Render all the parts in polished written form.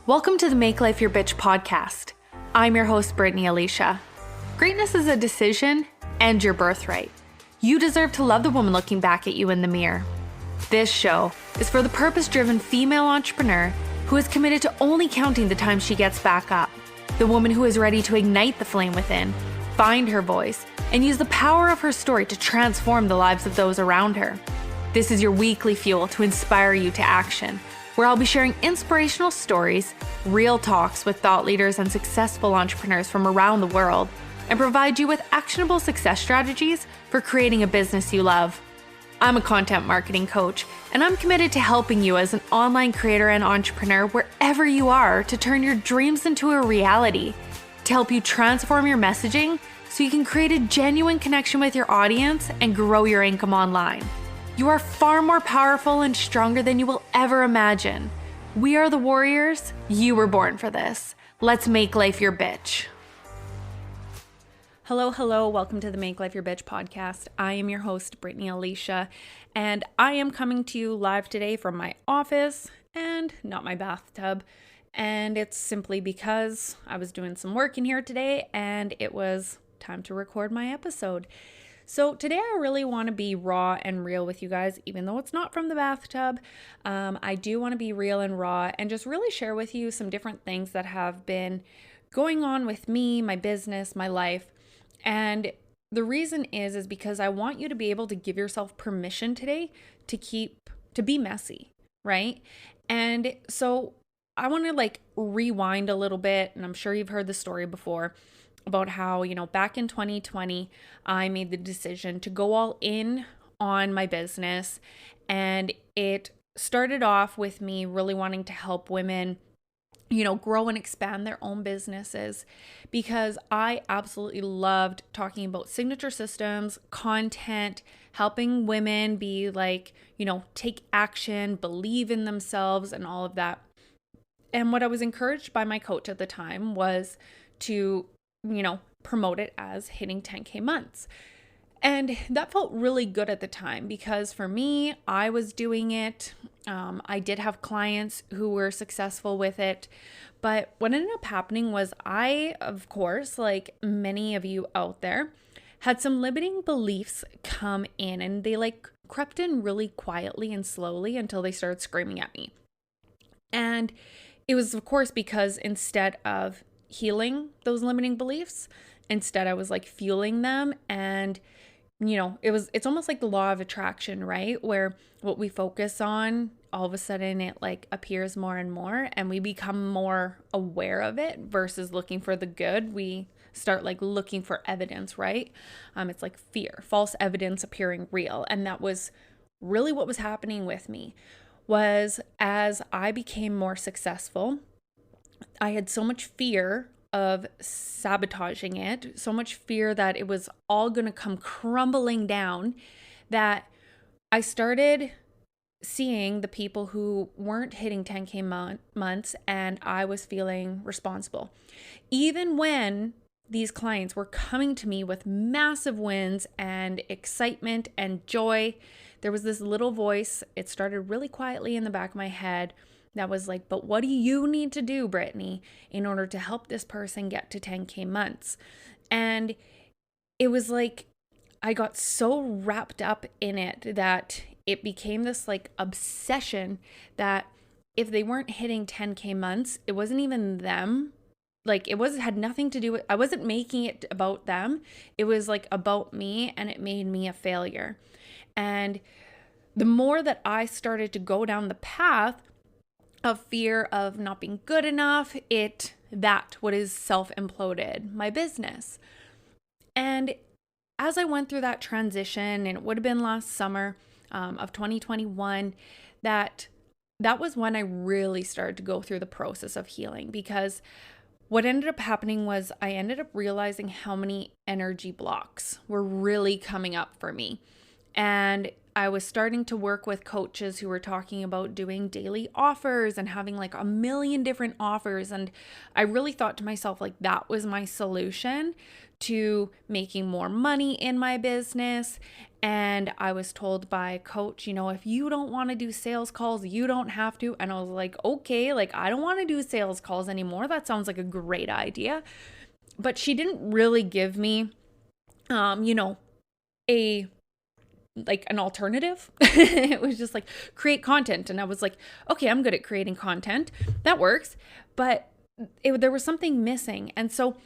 Welcome to the Make Life Your Bitch podcast. I'm your host, Brittany Alysia. Greatness is a decision and your birthright. You deserve to love the woman looking back at you in the mirror. This show is for the purpose-driven female entrepreneur who is committed to only counting the time she gets back up. The woman who is ready to ignite the flame within, find her voice, and use the power of her story to transform the lives of those around her. This is your weekly fuel to inspire you to action, where I'll be sharing inspirational stories, real talks with thought leaders and successful entrepreneurs from around the world, and provide you with actionable success strategies for creating a business you love. I'm a content marketing coach, and I'm committed to helping you as an online creator and entrepreneur wherever you are to turn your dreams into a reality, to help you transform your messaging so you can create a genuine connection with your audience and grow your income online. You are far more powerful and stronger than you will ever imagine. We are the warriors. You were born for this. Let's make life your bitch. Hello. Welcome to the Make Life Your Bitch podcast. I am your host, Brittany Alysia, and I am coming to you live today from my office and not my bathtub. And it's simply because I was doing some work in here today and it was time to record my episode. So today I really want to be raw and real with you guys, even though it's not from the bathtub. I do want to be real and raw and just really share with you some different things that have been going on with me, my business, my life. And the reason is because I want you to be able to give yourself permission today to be messy, right? And so I want to rewind a little bit, and I'm sure you've heard the story before about how, back in 2020, I made the decision to go all in on my business. And it started off with me really wanting to help women, grow and expand their own businesses, because I absolutely loved talking about signature systems, content, helping women be take action, believe in themselves, and all of that. And what I was encouraged by my coach at the time was to promote it as hitting 10K months. And that felt really good at the time because for me, I was doing it. I did have clients who were successful with it. But what ended up happening was I, of course, like many of you out there, had some limiting beliefs come in, and they crept in really quietly and slowly until they started screaming at me. And it was, of course, because instead of healing those limiting beliefs, instead I was fueling them. And it's almost like the law of attraction, right? Where what we focus on, all of a sudden it appears more and more, and we become more aware of it versus looking for the good. We start looking for evidence, right? It's like fear, false evidence appearing real. And that was really what was happening with me. Was as I became more successful, I had so much fear of sabotaging it, so much fear that it was all going to come crumbling down, that I started seeing the people who weren't hitting 10K months, and I was feeling responsible. Even when these clients were coming to me with massive wins and excitement and joy, there was this little voice. It started really quietly in the back of my head that was but what do you need to do, Brittany, in order to help this person get to 10K months? And it was I got so wrapped up in it that it became this obsession that if they weren't hitting 10K months, it wasn't even them. Had nothing to do with, I wasn't making it about them. It was about me, and it made me a failure. And the more that I started to go down the path of fear of not being good enough, what is self-imploded my business. And as I went through that transition, and it would have been last summer of 2021, that was when I really started to go through the process of healing, because what ended up happening was I ended up realizing how many energy blocks were really coming up for me. And I was starting to work with coaches who were talking about doing daily offers and having like a million different offers. And I really thought to myself, like, that was my solution to making more money in my business. And I was told by a coach, if you don't want to do sales calls, you don't have to. And I was like, okay, like, I don't want to do sales calls anymore. That sounds like a great idea. But she didn't really give me, an alternative. It was just like, create content. And I was like, okay, I'm good at creating content. That works. But there was something missing. And so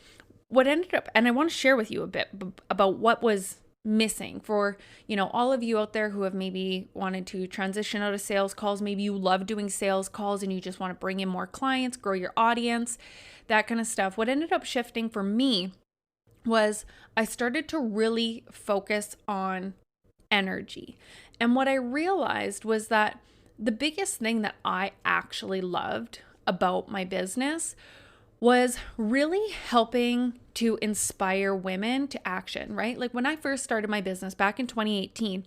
what ended up, and I want to share with you a bit about what was missing for, all of you out there who have maybe wanted to transition out of sales calls. Maybe you love doing sales calls and you just want to bring in more clients, grow your audience, that kind of stuff. What ended up shifting for me was I started to really focus on energy. And what I realized was that the biggest thing that I actually loved about my business was really helping to inspire women to action, right? Like when I first started my business back in 2018,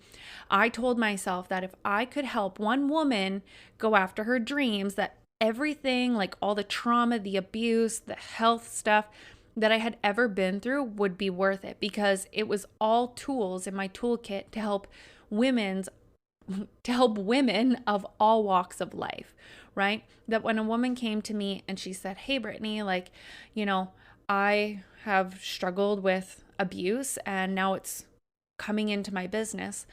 I told myself that if I could help one woman go after her dreams, that everything, like all the trauma, the abuse, the health stuff that I had ever been through would be worth it, because it was all tools in my toolkit to help women of all walks of life, right? That when a woman came to me and she said, hey, Brittany, like, I have struggled with abuse and now it's coming into my business,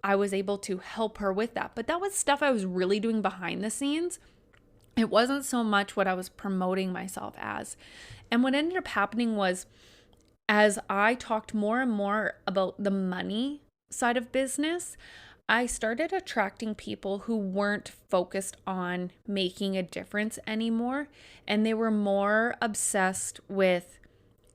I was able to help her with that. But that was stuff I was really doing behind the scenes. It wasn't so much what I was promoting myself as. And what ended up happening was, as I talked more and more about the money side of business, I started attracting people who weren't focused on making a difference anymore. And they were more obsessed with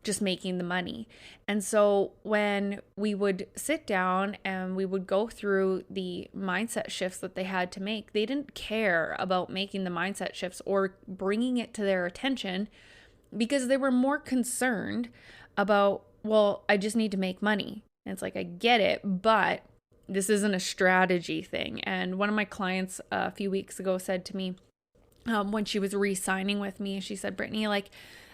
just making the money. And so when we would sit down and we would go through the mindset shifts that they had to make, they didn't care about making the mindset shifts or bringing it to their attention, because they were more concerned about, well, I just need to make money. And it's like, I get it, but this isn't a strategy thing. And one of my clients a few weeks ago said to me, when she was re-signing with me, she said, Brittany, like,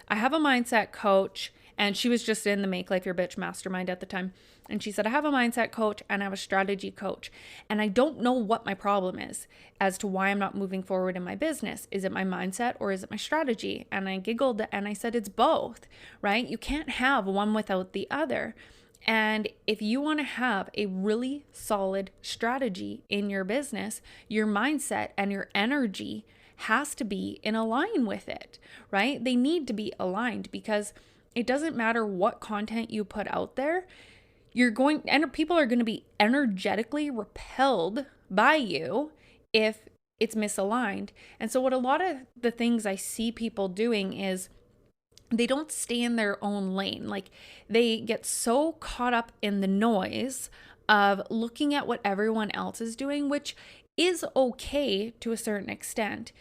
I have a mindset coach, and she was just in the Make Life Your Bitch mastermind at the time. And she said, I have a mindset coach and I have a strategy coach, and I don't know what my problem is as to why I'm not moving forward in my business. Is it my mindset or is it my strategy? And I giggled and I said, it's both, right? You can't have one without the other. And if you want to have a really solid strategy in your business, your mindset and your energy has to be in line with it, right? They need to be aligned, because it doesn't matter what content you put out there. People are going to be energetically repelled by you if it's misaligned. And so what a lot of the things I see people doing is they don't stay in their own lane. Like, they get so caught up in the noise of looking at what everyone else is doing, which is okay to a certain extent.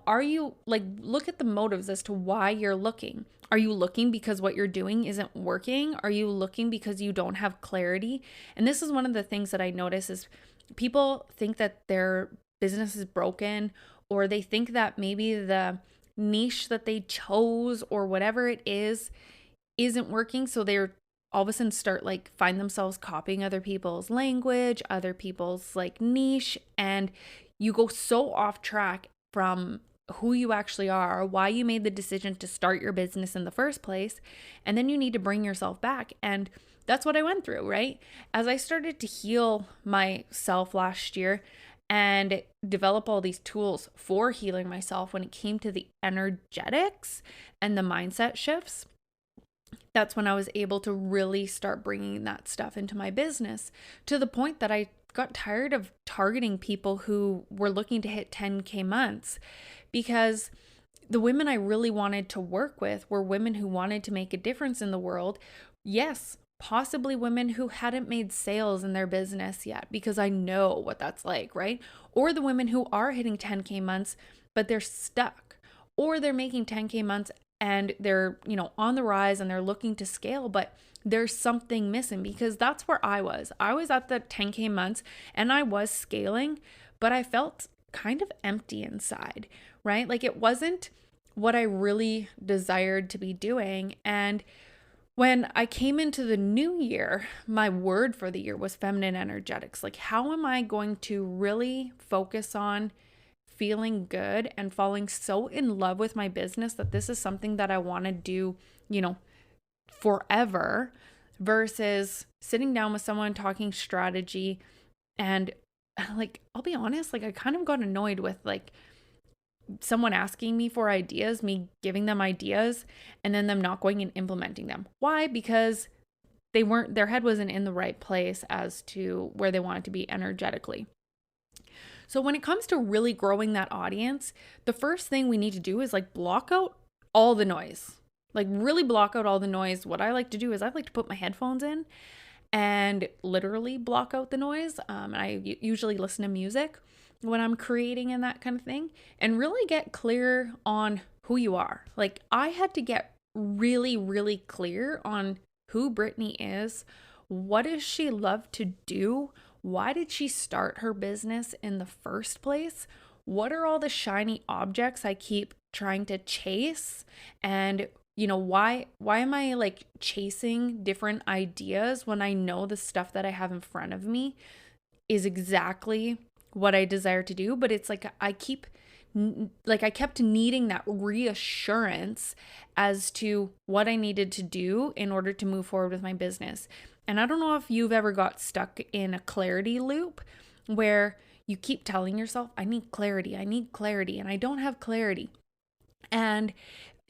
Are you look at the motives as to why you're looking. Are you looking because what you're doing isn't working? Are you looking because you don't have clarity? And this is one of the things that I notice is people think that their business is broken, or they think that maybe the niche that they chose or whatever it is isn't working. So they're all of a sudden find themselves copying other people's language, other people's niche, and you go so off track from who you actually are, why you made the decision to start your business in the first place. And then you need to bring yourself back. And that's what I went through, right? As I started to heal myself last year and develop all these tools for healing myself when it came to the energetics and the mindset shifts, that's when I was able to really start bringing that stuff into my business, to the point that I got tired of targeting people who were looking to hit 10K months, because the women I really wanted to work with were women who wanted to make a difference in the world. Yes, possibly women who hadn't made sales in their business yet, because I know what that's like, right? Or the women who are hitting 10K months, but they're stuck, or they're making 10K months and they're, on the rise and they're looking to scale, but there's something missing, because that's where I was. I was at the 10K months and I was scaling, but I felt kind of empty inside, right? Like it wasn't what I really desired to be doing. And when I came into the new year, my word for the year was feminine energetics. Like, how am I going to really focus on feeling good and falling so in love with my business that this is something that I want to do, forever, versus sitting down with someone talking strategy. And like, I'll be honest, like I kind of got annoyed with like someone asking me for ideas, me giving them ideas, and then them not going and implementing them. Why? Because their head wasn't in the right place as to where they wanted to be energetically. So when it comes to really growing that audience, the first thing we need to do is like block out all the noise. Like really block out all the noise. What I like to do is I like to put my headphones in and literally block out the noise. And I usually listen to music when I'm creating and that kind of thing, and really get clear on who you are. Like I had to get really, really clear on who Brittany is. What does she love to do? Why did she start her business in the first place? What are all the shiny objects I keep trying to chase? And why am I like chasing different ideas when I know the stuff that I have in front of me is exactly what I desire to do? But it's like I kept needing that reassurance as to what I needed to do in order to move forward with my business. And I don't know if you've ever got stuck in a clarity loop where you keep telling yourself, I need clarity, and I don't have clarity. And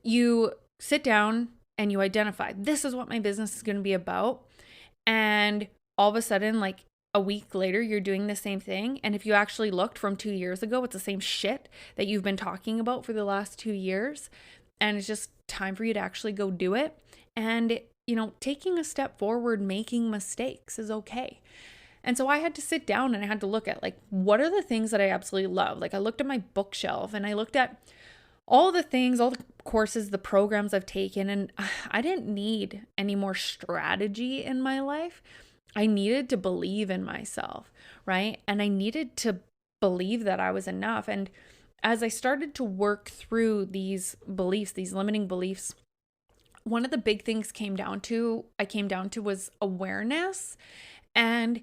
you sit down and you identify, this is what my business is going to be about. And all of a sudden, like a week later, you're doing the same thing. And if you actually looked from 2 years ago, it's the same shit that you've been talking about for the last 2 years. And it's just time for you to actually go do it. And, taking a step forward, making mistakes is okay. And so I had to sit down and I had to look at like, what are the things that I absolutely love? Like I looked at my bookshelf and I looked at all the things, all the courses, the programs I've taken, and I didn't need any more strategy in my life. I needed to believe in myself, right? And I needed to believe that I was enough. And as I started to work through these beliefs, these limiting beliefs, one of the big things I came down to was awareness. And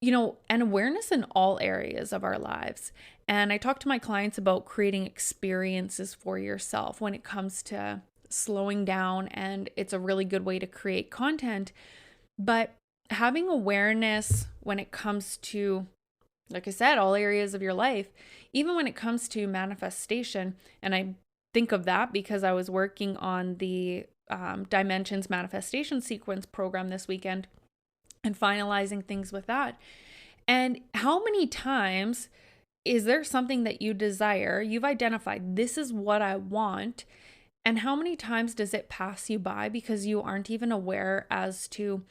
and awareness in all areas of our lives. And I talk to my clients about creating experiences for yourself when it comes to slowing down, and it's a really good way to create content. But having awareness when it comes to, like I said, all areas of your life, even when it comes to manifestation, and I think of that because I was working on the Dimensions Manifestation Sequence program this weekend and finalizing things with that. And how many times is there something that you desire, you've identified, this is what I want, and how many times does it pass you by because you aren't even aware as to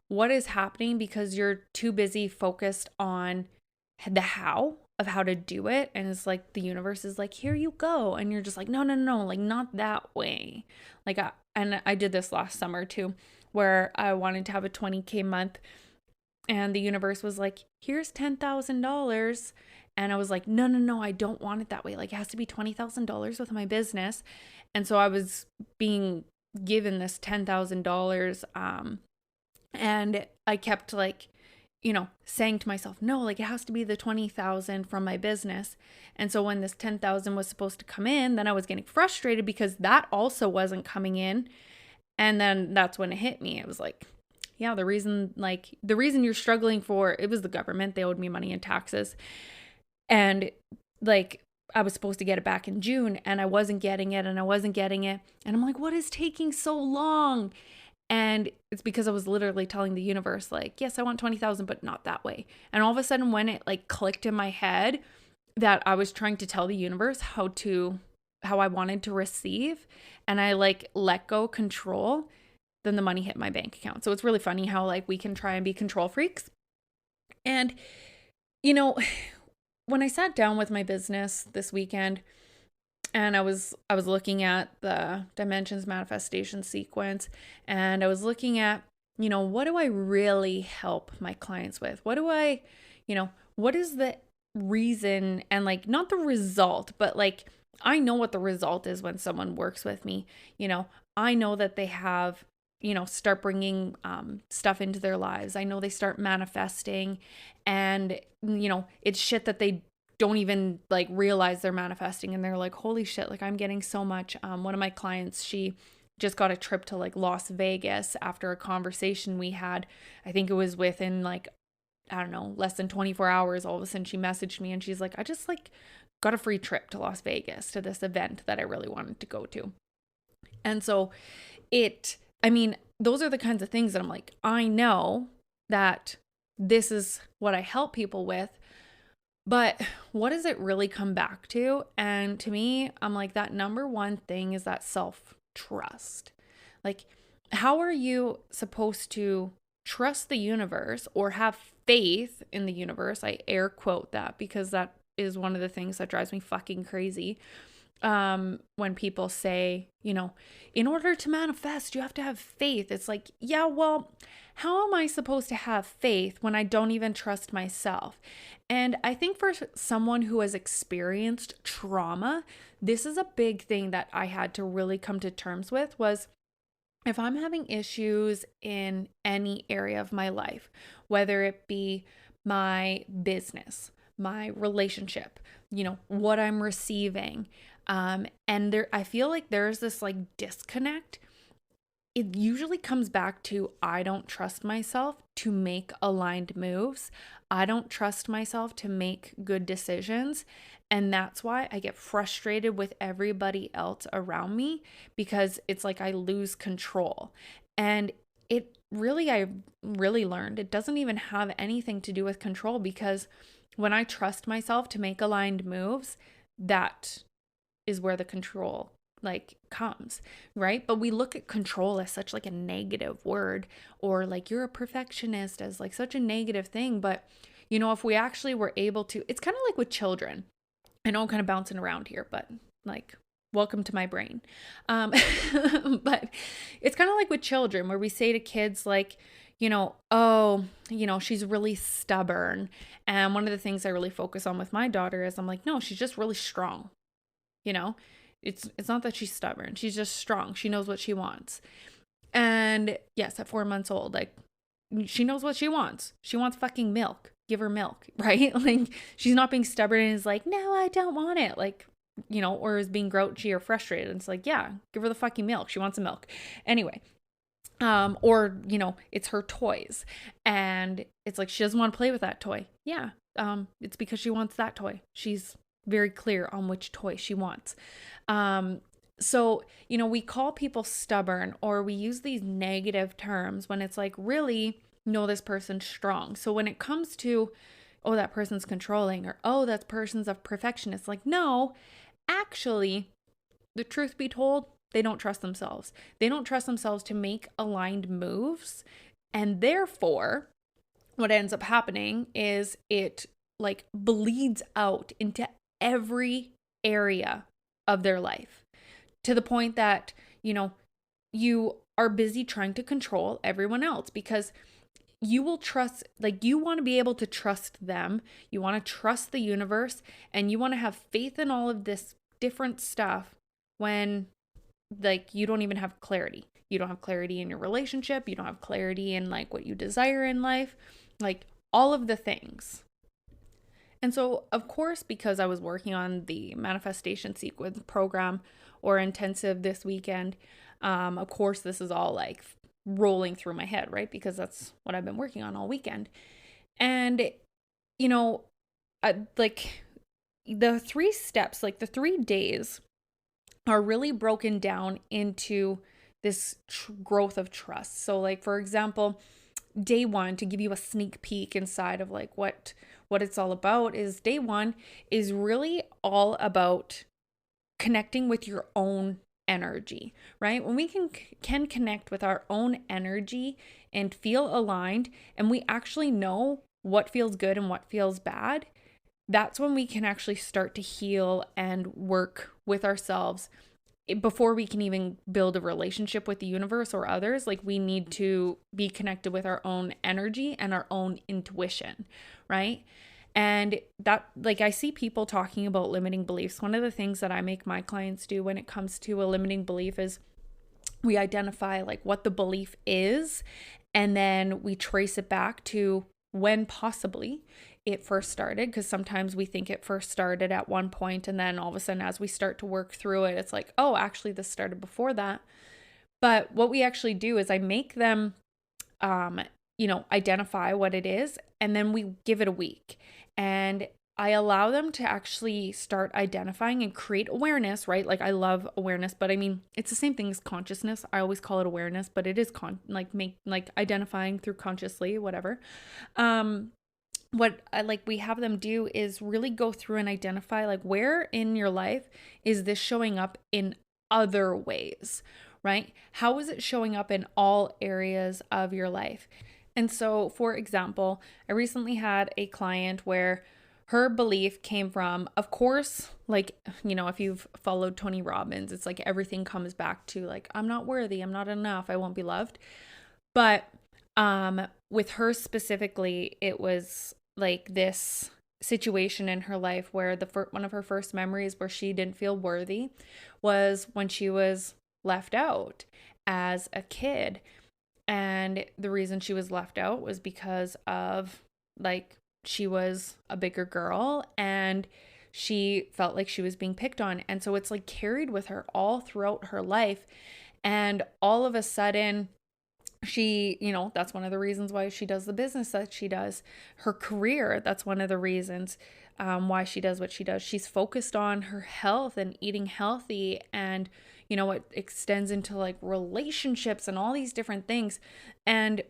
what is happening because you're too busy focused on the how of how to do it? And it's like the universe is like, here you go. And you're just like, no, like not that way. Like, I did this last summer too, where I wanted to have a 20K month, and the universe was like, here's $10,000. And I was like, no, I don't want it that way. Like it has to be $20,000 with my business. And so I was being given this $10,000. And I kept like, saying to myself, no, like it has to be the 20,000 from my business. And so when this 10,000 was supposed to come in, then I was getting frustrated because that also wasn't coming in. And then that's when it hit me. It was like, yeah, the reason you're struggling it was the government. They owed me money in taxes. And like, I was supposed to get it back in June and I wasn't getting it. And I'm like, what is taking so long? And it's because I was literally telling the universe, like, yes, I want 20,000, but not that way. And all of a sudden when it like clicked in my head that I was trying to tell the universe how I wanted to receive, and I like let go control, then the money hit my bank account. So it's really funny how like we can try and be control freaks. And, when I sat down with my business this weekend and I was looking at the Dimensions Manifestation Sequence, and I was looking at what do I really help my clients with? What is the reason and like not the result, but like I know what the result is when someone works with me. I know that they have, start bringing stuff into their lives. I know they start manifesting and, it's shit that they don't even like realize they're manifesting and they're like, holy shit, like I'm getting so much. One of my clients, she just got a trip to like Las Vegas after a conversation we had. I think it was within like, I don't know, less than 24 hours. All of a sudden she messaged me and she's like, I just like got a free trip to Las Vegas to this event that I really wanted to go to. And so those are the kinds of things that I'm like, I know that this is what I help people with, but what does it really come back to? And to me, I'm like, that number one thing is that self-trust. Like, how are you supposed to trust the universe or have faith in the universe? I air quote that because that is one of the things that drives me fucking crazy. When people say, in order to manifest, you have to have faith. It's like, yeah, well, how am I supposed to have faith when I don't even trust myself? And I think for someone who has experienced trauma, this is a big thing that I had to really come to terms with was if I'm having issues in any area of my life, whether it be my business, my relationship, what I'm receiving, and I feel like there's this like disconnect. It usually comes back to I don't trust myself to make aligned moves. I don't trust myself to make good decisions. And that's why I get frustrated with everybody else around me because it's like I lose control. And I really learned it doesn't even have anything to do with control because when I trust myself to make aligned moves, that is where the control like comes, right? But we look at control as such like a negative word or like you're a perfectionist as like such a negative thing. But if we actually were able to, it's kind of like with children. I know I'm kind of bouncing around here, but like welcome to my brain. But it's kind of like with children where we say to kids like, oh, she's really stubborn. And one of the things I really focus on with my daughter is I'm like, no, she's just really strong. It's not that she's stubborn. She's just strong. She knows what she wants. And yes, at 4 months old, like she knows what she wants. She wants fucking milk. Give her milk, right? Like she's not being stubborn and is like, no, I don't want it. Like, or is being grouchy or frustrated. And it's like, yeah, give her the fucking milk. She wants some milk. Anyway. Or, it's her toys and it's like, she doesn't want to play with that toy. Yeah. It's because she wants that toy. She's very clear on which toy she wants. So, we call people stubborn or we use these negative terms when it's like, really, no, this person's strong. So when it comes to, oh, that person's controlling or, oh, that person's a perfectionist, like, no, actually, the truth be told, they don't trust themselves. They don't trust themselves to make aligned moves. And therefore, what ends up happening is it like bleeds out into every area of their life to the point that, you are busy trying to control everyone else because you will trust, like you want to be able to trust them. You want to trust the universe and you want to have faith in all of this different stuff when like you don't even have clarity. You don't have clarity in your relationship. You don't have clarity in like what you desire in life, like all of the things. And so, of course, because I was working on the manifestation sequence program or intensive this weekend, of course, this is all like rolling through my head, right? Because that's what I've been working on all weekend. And, like the 3 steps, like the 3 days are really broken down into this growth of trust. So like, for example, day 1, to give you a sneak peek inside of like what it's all about, is day 1 is really all about connecting with your own energy, right? When we can connect with our own energy and feel aligned and we actually know what feels good and what feels bad, that's when we can actually start to heal and work with ourselves before we can even build a relationship with the universe or others, like we need to be connected with our own energy and our own intuition, right? And that, like, I see people talking about limiting beliefs. One of the things that I make my clients do when it comes to a limiting belief is we identify like what the belief is, and then we trace it back to when possibly it first started, because sometimes we think it first started at one point, and then all of a sudden as we start to work through it, it's like, oh, actually this started before that. But what we actually do is I make them identify what it is, and then we give it a week, and I allow them to actually start identifying and create awareness, right? Like, I love awareness, but I mean, it's the same thing as consciousness. I always call it awareness, but it is identifying through consciously, whatever. What we have them do is really go through and identify, like, where in your life is this showing up in other ways, right? How is it showing up in all areas of your life? And so, for example, I recently had a client where her belief came from, of course, like, if you've followed Tony Robbins, it's like everything comes back to like, I'm not worthy, I'm not enough, I won't be loved. But with her specifically, it was like this situation in her life where one of her first memories where she didn't feel worthy was when she was left out as a kid. And the reason she was left out was because of, like, she was a bigger girl and she felt like she was being picked on. And so it's like carried with her all throughout her life. And all of a sudden, she, that's one of the reasons why she does the business that she does. Her career, that's one of the reasons why she does what she does. She's focused on her health and eating healthy, and it extends into like relationships and all these different things. And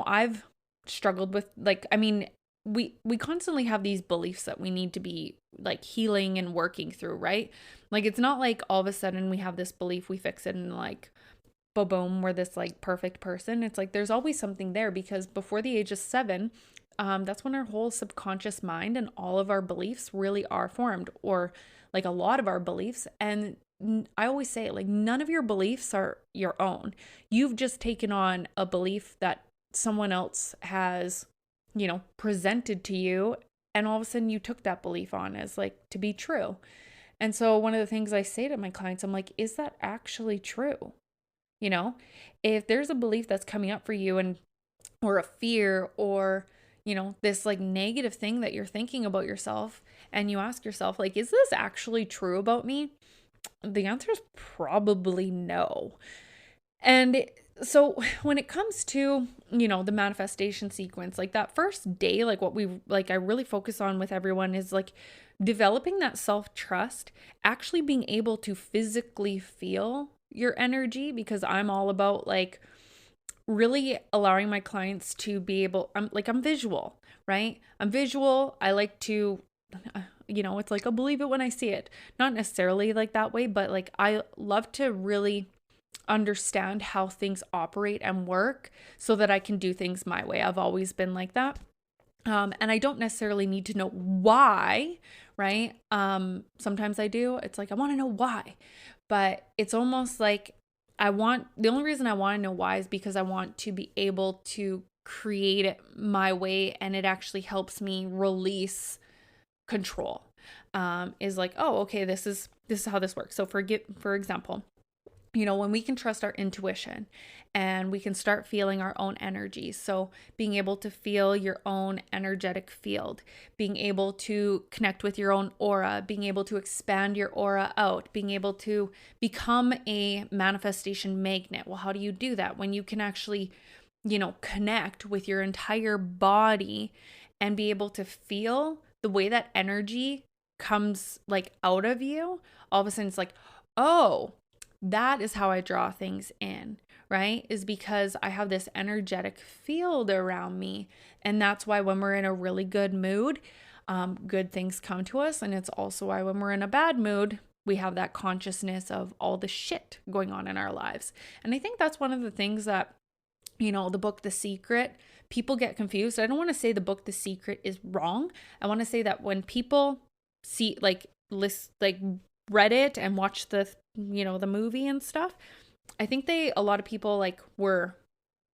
I've struggled with, like, I mean, we constantly have these beliefs that we need to be like healing and working through, right? Like, it's not like all of a sudden we have this belief, we fix it, and like boom, we're this like perfect person. It's like there's always something there, because before the age of 7, that's when our whole subconscious mind and all of our beliefs really are formed, or like a lot of our beliefs. And I always say, like, none of your beliefs are your own. You've just taken on a belief that someone else has, presented to you, and all of a sudden you took that belief on as like to be true. And so one of the things I say to my clients, I'm like, is that actually true? If there's a belief that's coming up for you, and or a fear, or this like negative thing that you're thinking about yourself, and you ask yourself, like, is this actually true about me? The answer is probably no. And so when it comes to, the manifestation sequence, like that first day, like I really focus on with everyone is like developing that self-trust, actually being able to physically feel your energy, because I'm all about like really allowing my clients to be able, I'm visual, right? I'm visual. I like to, it's like, I'll believe it when I see it. Not necessarily like that way, but like I love to really understand how things operate and work so that I can do things my way. I've always been like that. And I don't necessarily need to know why, right? Sometimes I do. It's like, I want to know why. But it's almost like the only reason I want to know why is because I want to be able to create it my way, and it actually helps me release control. Is like, oh, okay, this is how this works. So for example, when we can trust our intuition and we can start feeling our own energy. So being able to feel your own energetic field, being able to connect with your own aura, being able to expand your aura out, being able to become a manifestation magnet. Well, how do you do that? When you can actually, connect with your entire body and be able to feel the way that energy comes like out of you, all of a sudden it's like, oh, that is how I draw things in, right? Is because I have this energetic field around me. And that's why when we're in a really good mood, good things come to us. And it's also why when we're in a bad mood, we have that consciousness of all the shit going on in our lives. And I think that's one of the things that, the book, The Secret, people get confused. I don't want to say the book, The Secret, is wrong. I want to say that when people see, read it and watch the the movie and stuff. I think a lot of people like were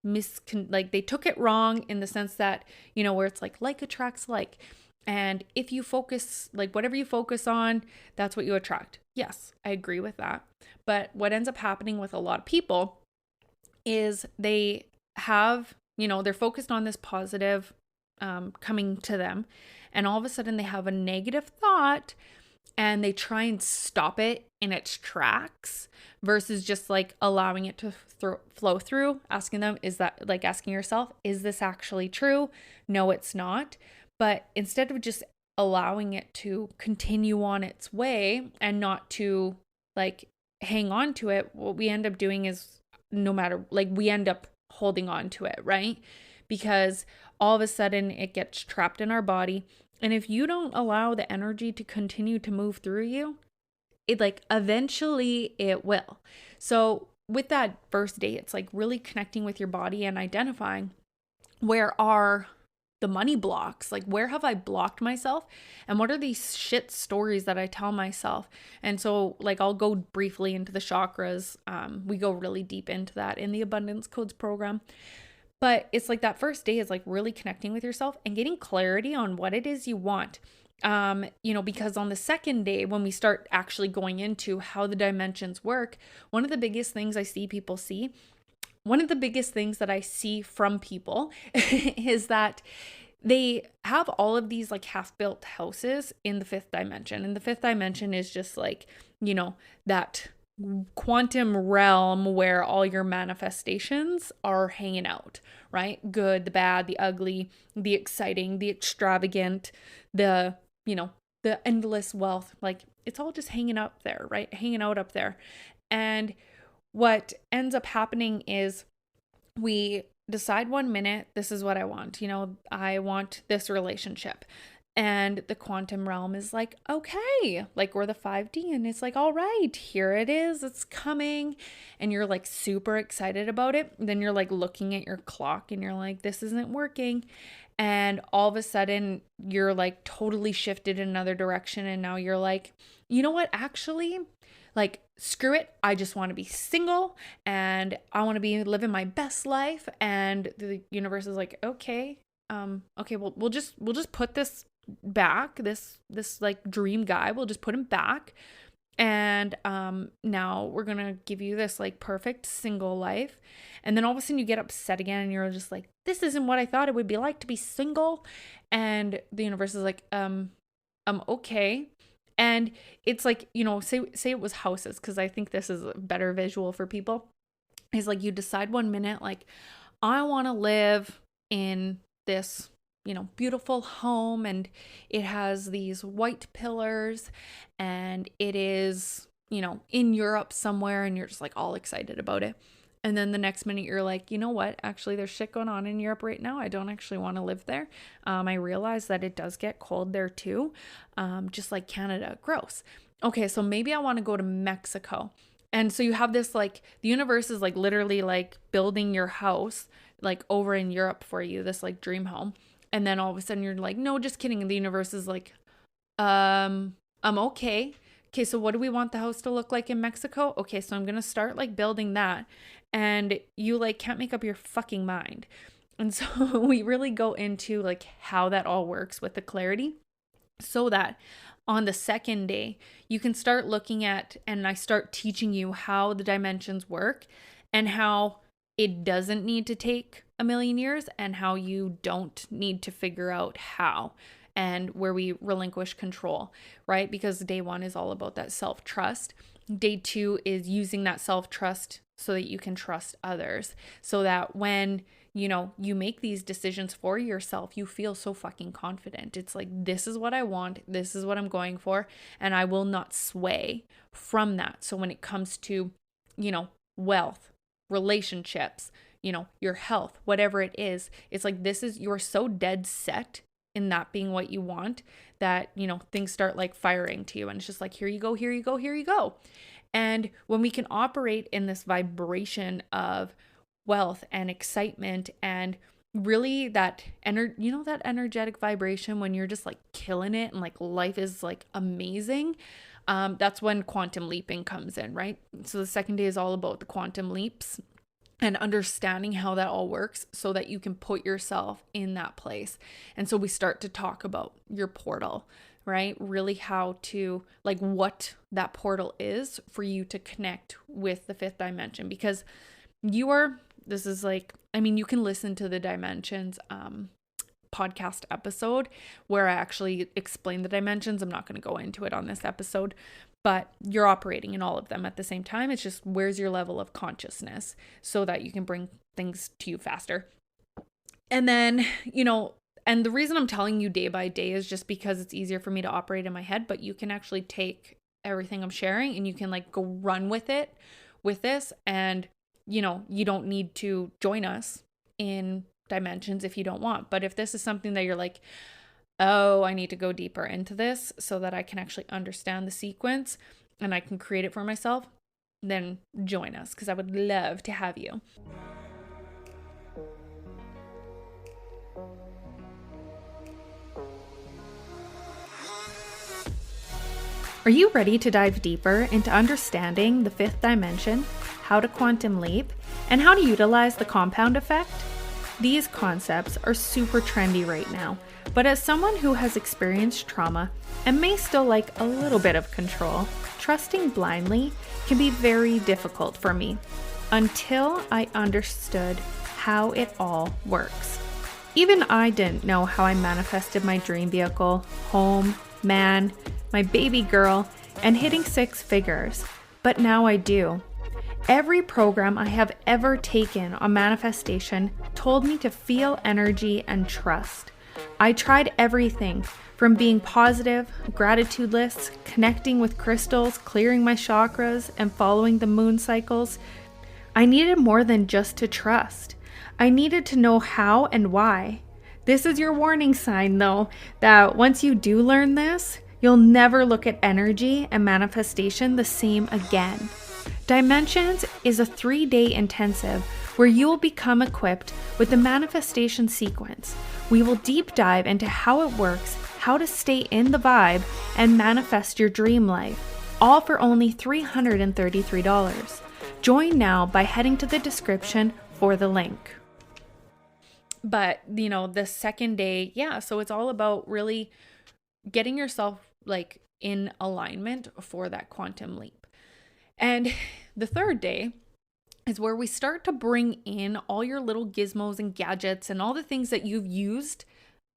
like they took it wrong in the sense that, where it's like attracts like. And if you focus, like whatever you focus on, that's what you attract. Yes, I agree with that. But what ends up happening with a lot of people is they have, they're focused on this positive coming to them. And all of a sudden they have a negative thought and they try and stop it in its tracks versus just like allowing it to flow through, asking yourself, is this actually true? No, it's not. But instead of just allowing it to continue on its way and not to like hang on to it, what we end up doing is we end up holding on to it, right? Because all of a sudden it gets trapped in our body. And if you don't allow the energy to continue to move through you, it like eventually it will. So with that first date, it's like really connecting with your body and identifying where are the money blocks, like where have I blocked myself and what are these shit stories that I tell myself. And so like I'll go briefly into the chakras. We go really deep into that in the Abundance Codes program. But it's like that first day is like really connecting with yourself and getting clarity on what it is you want. Because on the second day, when we start actually going into how the dimensions work, one of the biggest things I see from people is that they have all of these like half-built houses in the fifth dimension. And the fifth dimension is just like, that quantum realm where all your manifestations are hanging out, right? Good, the bad, the ugly, the exciting, the extravagant, the endless wealth. Like it's all just hanging out there, right? Hanging out up there. And what ends up happening is we decide 1 minute, this is what I want. I want this relationship. And the quantum realm is like, okay, like we're the 5D and it's like, all right, here it is, it's coming. And you're like super excited about it. Then you're like looking at your clock and you're like, this isn't working. And all of a sudden you're like totally shifted in another direction. And now you're like, you know what, actually, like, screw it. I just want to be single and I want to be living my best life. And the universe is like, okay, well, we'll just put this back, this like dream guy, we'll just put him back. And now we're going to give you this like perfect single life. And then all of a sudden you get upset again and you're just like, this isn't what I thought it would be like to be single. And the universe is like, okay. And it's like, say it was houses, because I think this is a better visual for people. It's like you decide 1 minute, like, I want to live in this, beautiful home and it has these white pillars and it is, in Europe somewhere and you're just like all excited about it. And then the next minute you're like, you know what? Actually, there's shit going on in Europe right now. I don't actually want to live there. I realize that it does get cold there too. Just like Canada. Gross. Okay, so maybe I want to go to Mexico. And so you have this like, the universe is like literally like building your house like over in Europe for you, this like dream home. And then all of a sudden you're like, no, just kidding. And the universe is like, I'm okay. Okay, so what do we want the house to look like in Mexico? Okay, so I'm going to start like building that. And you like can't make up your fucking mind. And so we really go into like how that all works with the clarity so that on the second day, you can start looking at, and I start teaching you how the dimensions work and how it doesn't need to take a million years and how you don't need to figure out how, and where we relinquish control, right? Because day 1 is all about that self-trust. Day 2 is using that self-trust so that you can trust others, so that when you make these decisions for yourself, you feel so fucking confident. It's like, this is what I want. This is what I'm going for. And I will not sway from that. So when it comes to, wealth, relationships, your health, whatever it is, it's like, you're so dead set in that being what you want that, things start like firing to you. And it's just like, here you go, here you go, here you go. And when we can operate in this vibration of wealth and excitement and really that that energetic vibration when you're just like killing it and like life is like amazing, That's when quantum leaping comes in, right? So the second day is all about the quantum leaps and understanding how that all works so that you can put yourself in that place. And so we start to talk about your portal, right? Really how to, like, what that portal is for you to connect with the fifth dimension, because this is like, I mean, you can listen to the dimensions podcast episode where I actually explain the dimensions. I'm not going to go into it on this episode, but you're operating in all of them at the same time. It's just, where's your level of consciousness so that you can bring things to you faster. And then, and the reason I'm telling you day by day is just because it's easier for me to operate in my head, but you can actually take everything I'm sharing and you can like go run with it with this. And, you don't need to join us in dimensions if you don't want. But if this is something that you're like, oh, I need to go deeper into this so that I can actually understand the sequence and I can create it for myself, then join us, because I would love to have you. Are you ready to dive deeper into understanding the fifth dimension, how to quantum leap, and how to utilize the compound effect? These concepts are super trendy right now, but as someone who has experienced trauma and may still like a little bit of control, trusting blindly can be very difficult for me until I understood how it all works. Even I didn't know how I manifested my dream vehicle, home, man, my baby girl, and hitting 6 figures, but now I do. Every program I have ever taken on manifestation told me to feel energy and trust. I tried everything from being positive, gratitude lists, connecting with crystals, clearing my chakras, and following the moon cycles. I needed more than just to trust. I needed to know how and why. This is your warning sign, though, that once you do learn this, you'll never look at energy and manifestation the same again. Dimensions is a 3-day intensive where you will become equipped with the manifestation sequence. We will deep dive into how it works, how to stay in the vibe, and manifest your dream life, all for only $333. Join now by heading to the description for the link. But, the second day, so it's all about really getting yourself like in alignment for that quantum leap. And the third day is where we start to bring in all your little gizmos and gadgets and all the things that you've used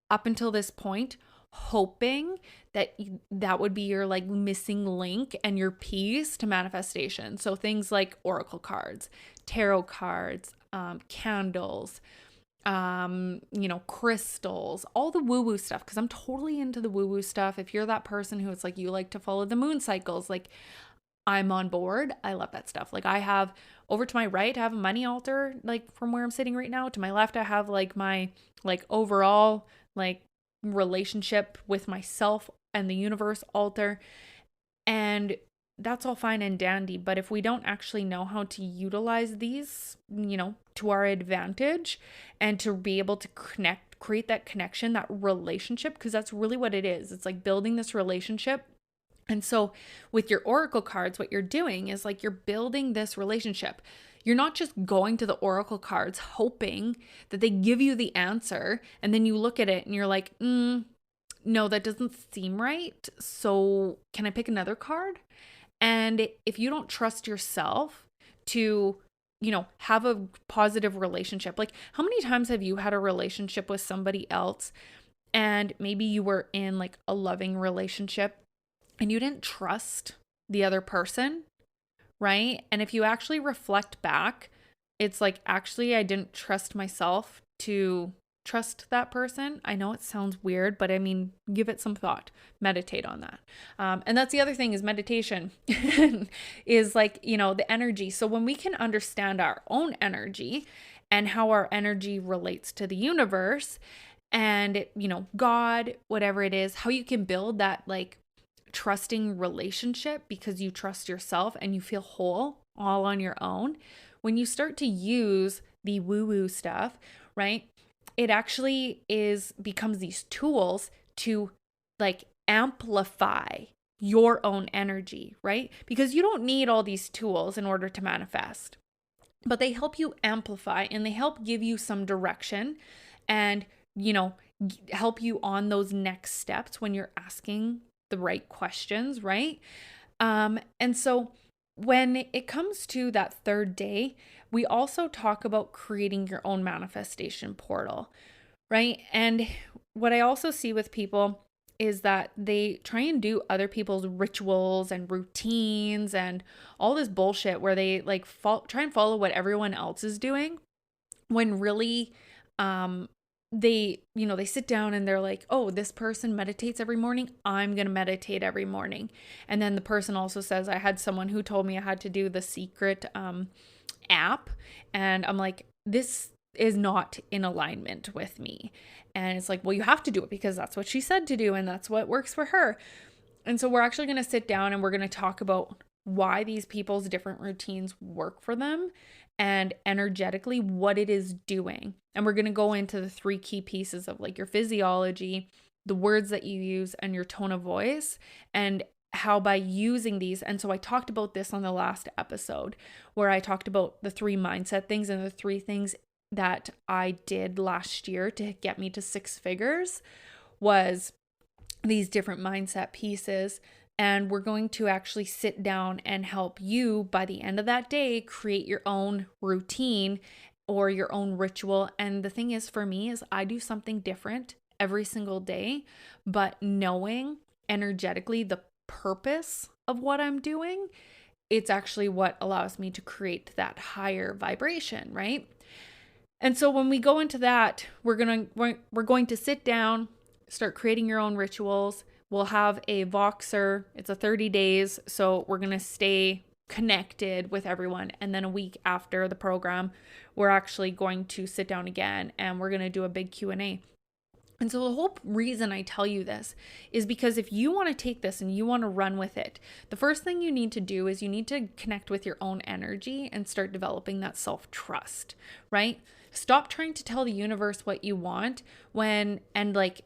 up until this point, hoping that that would be your like missing link and your piece to manifestation. So things like oracle cards, tarot cards, candles, crystals, all the woo-woo stuff, because I'm totally into the woo-woo stuff. If you're that person who it's like you like to follow the moon cycles, like I'm on board. I love that stuff. Like I have over to my right, I have a money altar, like from where I'm sitting right now. To my left, I have like my like overall like relationship with myself and the universe altar. And that's all fine and dandy. But if we don't actually know how to utilize these, to our advantage and to be able to create that connection, that relationship, because that's really what it is. It's like building this relationship. And so with your oracle cards, what you're doing is like you're building this relationship. You're not just going to the oracle cards hoping that they give you the answer, and then you look at it and you're like, no, that doesn't seem right. So can I pick another card? And if you don't trust yourself to, have a positive relationship, like how many times have you had a relationship with somebody else and maybe you were in like a loving relationship and you didn't trust the other person, right? And if you actually reflect back, it's like, actually, I didn't trust myself to trust that person. I know it sounds weird, but I mean, give it some thought, meditate on that. And that's the other thing is meditation is like, the energy. So when we can understand our own energy and how our energy relates to the universe and, God, whatever it is, how you can build that like trusting relationship because you trust yourself and you feel whole all on your own. When you start to use the woo-woo stuff, right? It actually becomes these tools to like amplify your own energy, right? Because you don't need all these tools in order to manifest, but they help you amplify and they help give you some direction and, help you on those next steps when you're asking the right questions, right? And so when it comes to that third day, we also talk about creating your own manifestation portal, right? And what I also see with people is that they try and do other people's rituals and routines and all this bullshit where they like try and follow what everyone else is doing when really they sit down and they're like, oh, this person meditates every morning, I'm gonna meditate every morning. And then the person also says, I had someone who told me I had to do the secret app, and I'm like, this is not in alignment with me. And it's like, well, you have to do it because that's what she said to do and that's what works for her. And so we're actually going to sit down and we're going to talk about why these people's different routines work for them and energetically what it is doing. And we're going to go into the 3 key pieces of like your physiology, the words that you use, and your tone of voice, and how by using these. And so I talked about this on the last episode where I talked about the 3 mindset things and the 3 things that I did last year to get me to 6 figures was these different mindset pieces. And we're going to actually sit down and help you by the end of that day create your own routine or your own ritual. And the thing is, for me, is I do something different every single day, but knowing energetically the purpose of what I'm doing, it's actually what allows me to create that higher vibration, right? And so when we go into that, we're going to sit down, start creating your own rituals. We'll have a Voxer. It's a 30 days. So we're going to stay connected with everyone. And then a week after the program, we're actually going to sit down again and we're going to do a big Q&A. And so the whole reason I tell you this is because if you want to take this and you want to run with it, the first thing you need to do is you need to connect with your own energy and start developing that self-trust, right? Stop trying to tell the universe what you want and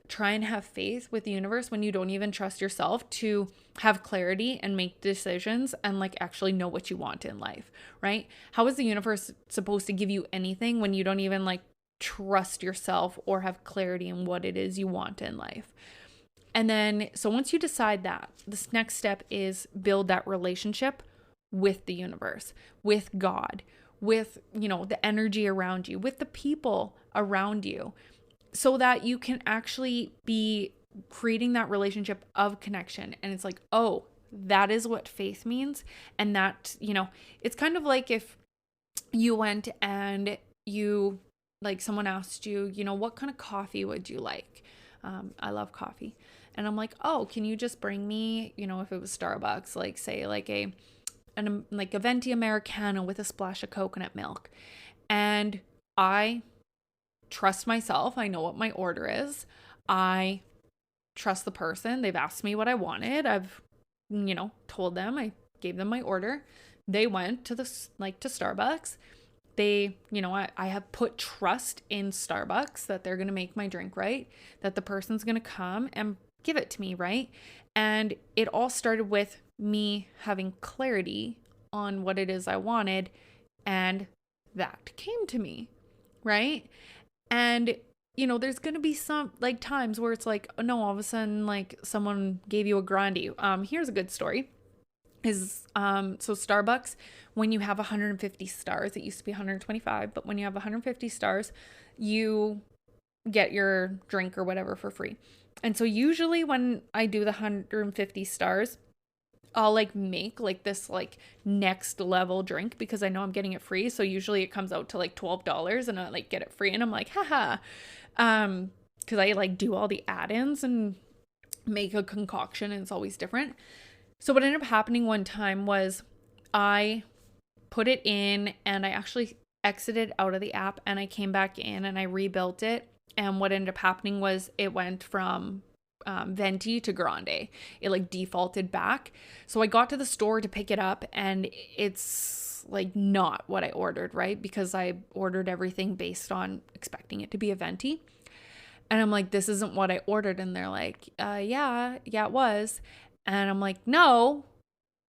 try and have faith with the universe when you don't even trust yourself to have clarity and make decisions and like actually know what you want in life, right? How is the universe supposed to give you anything when you don't even like trust yourself or have clarity in what it is you want in life? And then, so once you decide that, this next step is build that relationship with the universe, with God, with, the energy around you, with the people around you, so that you can actually be creating that relationship of connection. And it's like, oh, that is what faith means. And that, it's kind of like if you went and you, like someone asked you, what kind of coffee would you like? I love coffee. And I'm like, oh, can you just bring me, if it was Starbucks, like say like a venti Americano with a splash of coconut milk. And I trust myself. I know what my order is. I trust the person. They've asked me what I wanted. I've, told them, I gave them my order. They went to to Starbucks. They, I have put trust in Starbucks that they're going to make my drink right, that the person's going to come and give it to me, right? And it all started with me having clarity on what it is I wanted, and that came to me, right? And there's going to be some like times where it's like, oh, no, all of a sudden like someone gave you a grande. Here's a good story. So Starbucks, when you have 150 stars, it used to be 125, but when you have 150 stars, you get your drink or whatever for free. And so usually when I do the 150 stars, I'll like make like this like next level drink because I know I'm getting it free. So usually it comes out to like $12 and I like get it free and I'm like, haha. Cause I like do all the add-ins and make a concoction and it's always different. So what ended up happening one time was I put it in and I actually exited out of the app and I came back in and I rebuilt it. And what ended up happening was it went from venti to grande. It like defaulted back. So I got to the store to pick it up and it's like not what I ordered, right? Because I ordered everything based on expecting it to be a venti. And I'm like, this isn't what I ordered. And they're like, yeah, it was. And I'm like, no,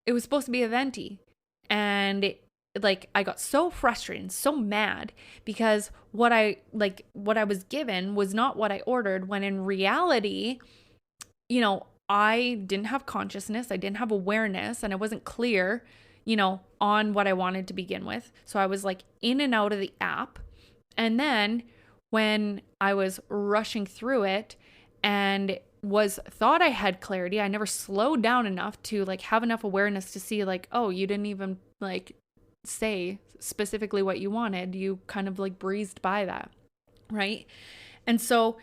it was supposed to be a venti. And like I got so frustrated and so mad because what I was given was not what I ordered, when in reality, I didn't have consciousness, I didn't have awareness, and I wasn't clear, on what I wanted to begin with. So I was like in and out of the app. And then when I was rushing through it and thought I had clarity, I never slowed down enough to like have enough awareness to see like, oh, you didn't even like say specifically what you wanted. You kind of like breezed by that. Right. And so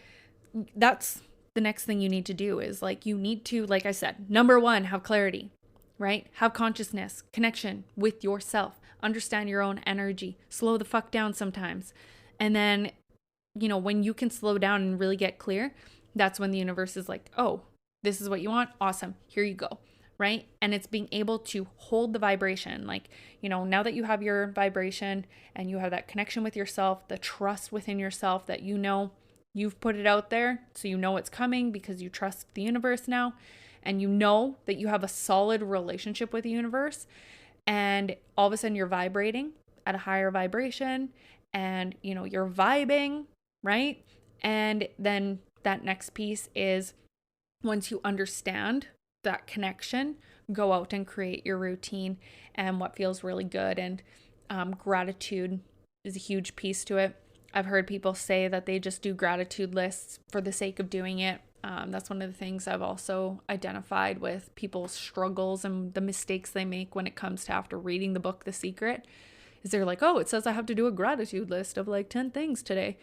that's the next thing you need to do is like, you need to, like I said, number one, have clarity, right? Have consciousness, connection with yourself, understand your own energy, slow the fuck down sometimes. And then, when you can slow down and really get clear, that's when the universe is like, oh, this is what you want. Awesome. Here you go. Right. And it's being able to hold the vibration. Like, now that you have your vibration and you have that connection with yourself, the trust within yourself that you've put it out there, so you know it's coming because you trust the universe now, and you know that you have a solid relationship with the universe, and all of a sudden you're vibrating at a higher vibration, and you're vibing, right? And then that next piece is, once you understand that connection, go out and create your routine and what feels really good. And gratitude is a huge piece to it. I've heard people say that they just do gratitude lists for the sake of doing it. That's one of the things I've also identified with people's struggles and the mistakes they make when it comes to, after reading the book The Secret, is they're like, oh, it says I have to do a gratitude list of like 10 things today.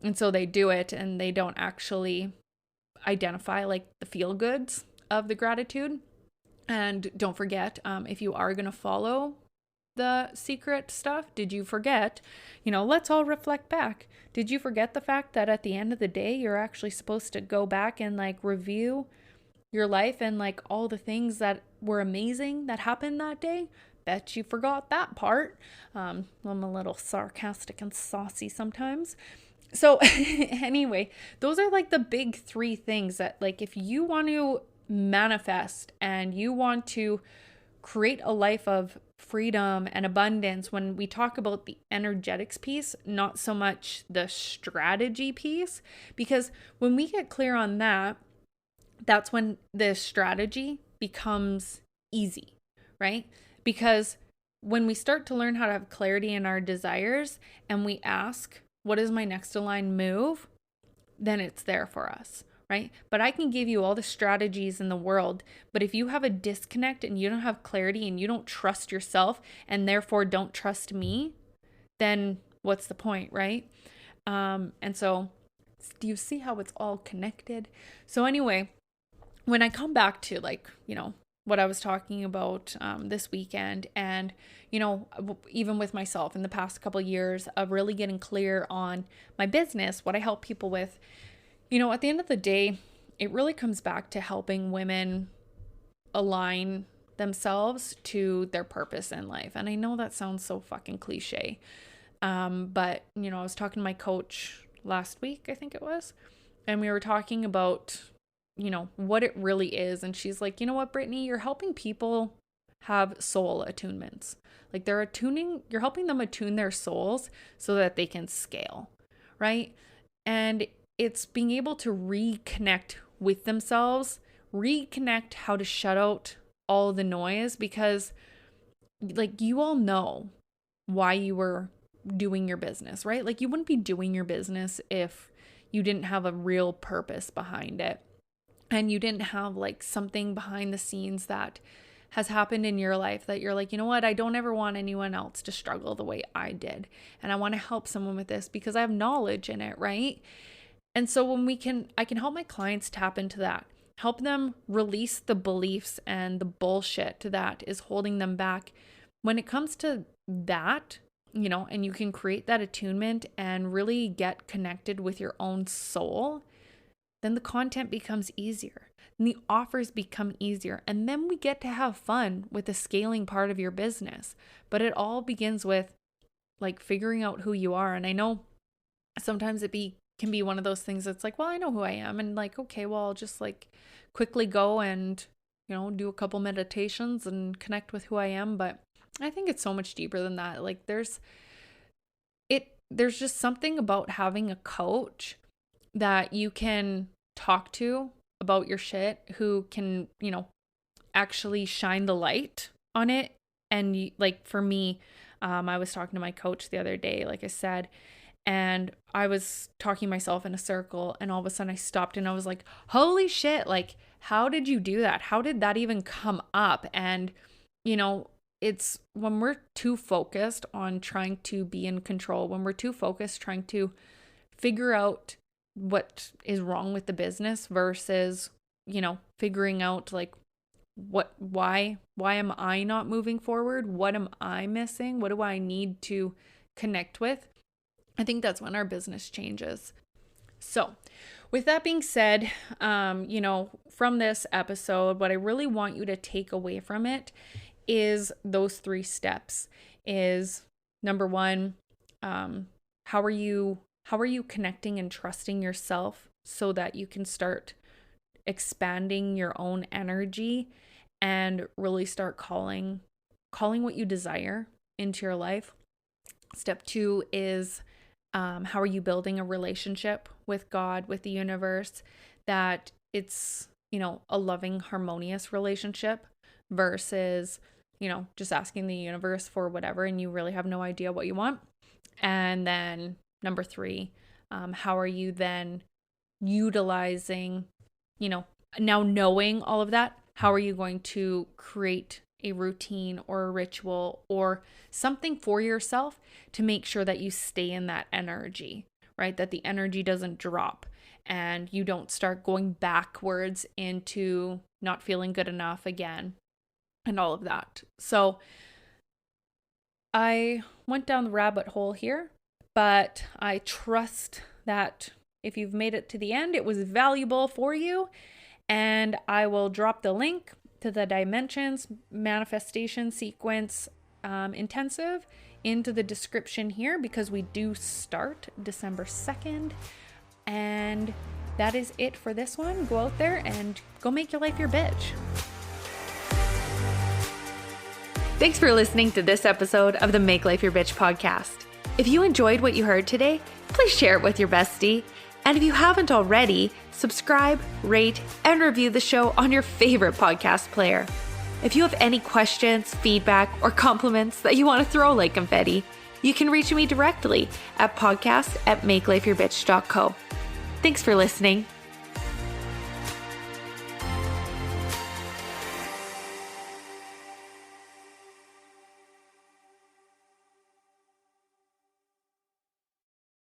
And so they do it and they don't actually identify like the feel goods of the gratitude. And don't forget, if you are going to follow the secret stuff, did you forget, let's all reflect back. Did you forget the fact that at the end of the day, you're actually supposed to go back and like review your life and like all the things that were amazing that happened that day? Bet you forgot that part. I'm a little sarcastic and saucy sometimes. So anyway, those are like the big three things that, like, if you want to manifest and you want to create a life of freedom and abundance, when we talk about the energetics piece, not so much the strategy piece, because when we get clear on that, that's when the strategy becomes easy, right? Because when we start to learn how to have clarity in our desires and we ask, what is my next aligned move? Then it's there for us, right? But I can give you all the strategies in the world, but if you have a disconnect and you don't have clarity and you don't trust yourself and therefore don't trust me, then what's the point, right? And so do you see how it's all connected? So anyway, when I come back to like, what I was talking about this weekend, and even with myself in the past couple of years of really getting clear on my business, what I help people with, at the end of the day, it really comes back to helping women align themselves to their purpose in life. And I know that sounds so fucking cliche, but I was talking to my coach last week, I think it was, and we were talking about what it really is. And she's like, you know what, Brittany, you're helping people have soul attunements. Like you're helping them attune their souls so that they can scale, right? And it's being able to reconnect with themselves, reconnect how to shut out all the noise, because like you all know why you were doing your business, right? Like you wouldn't be doing your business if you didn't have a real purpose behind it. And you didn't have like something behind the scenes that has happened in your life that you're like, you know what, I don't ever want anyone else to struggle the way I did. And I want to help someone with this because I have knowledge in it, right? And so when I can help my clients tap into that, help them release the beliefs and the bullshit that is holding them back. When it comes to that, and you can create that attunement and really get connected with your own soul, then the content becomes easier and the offers become easier. And then we get to have fun with the scaling part of your business. But it all begins with like figuring out who you are. And I know sometimes can be one of those things that's like, well, I know who I am. And like, okay, well, I'll just like quickly go and, do a couple meditations and connect with who I am. But I think it's so much deeper than that. Like there's just something about having a coach that you can talk to about your shit, who can, actually shine the light on it. And like for me, I was talking to my coach the other day, like I said, and I was talking myself in a circle, and all of a sudden I stopped and I was like, holy shit, like, how did you do that? How did that even come up? And, it's when we're too focused on trying to be in control, when we're too focused trying to figure out what is wrong with the business versus, figuring out like, why am I not moving forward? What am I missing? What do I need to connect with? I think that's when our business changes. So with that being said, from this episode, what I really want you to take away from it is those 3 steps. Is number 1, how are you connecting and trusting yourself so that you can start expanding your own energy and really start calling what you desire into your life. Step 2 is how are you building a relationship with God, with the universe, that it's, a loving, harmonious relationship versus, just asking the universe for whatever and you really have no idea what you want. And then number 3, how are you then utilizing, now knowing all of that, how are you going to create a routine or a ritual or something for yourself to make sure that you stay in that energy, right? That the energy doesn't drop and you don't start going backwards into not feeling good enough again and all of that. So I went down the rabbit hole here, but I trust that if you've made it to the end, it was valuable for you. And I will drop the link to the Dimensions Manifestation Sequence Intensive into the description here, because we do start December 2nd. And that is it for this one. Go out there and go make your life your bitch. Thanks for listening to this episode of the Make Life Your Bitch podcast. If you enjoyed what you heard today, please share it with your bestie. And if you haven't already, subscribe, rate, and review the show on your favorite podcast player. If you have any questions, feedback, or compliments that you want to throw like confetti, you can reach me directly at podcast@makelifeyourbitch.co. Thanks for listening.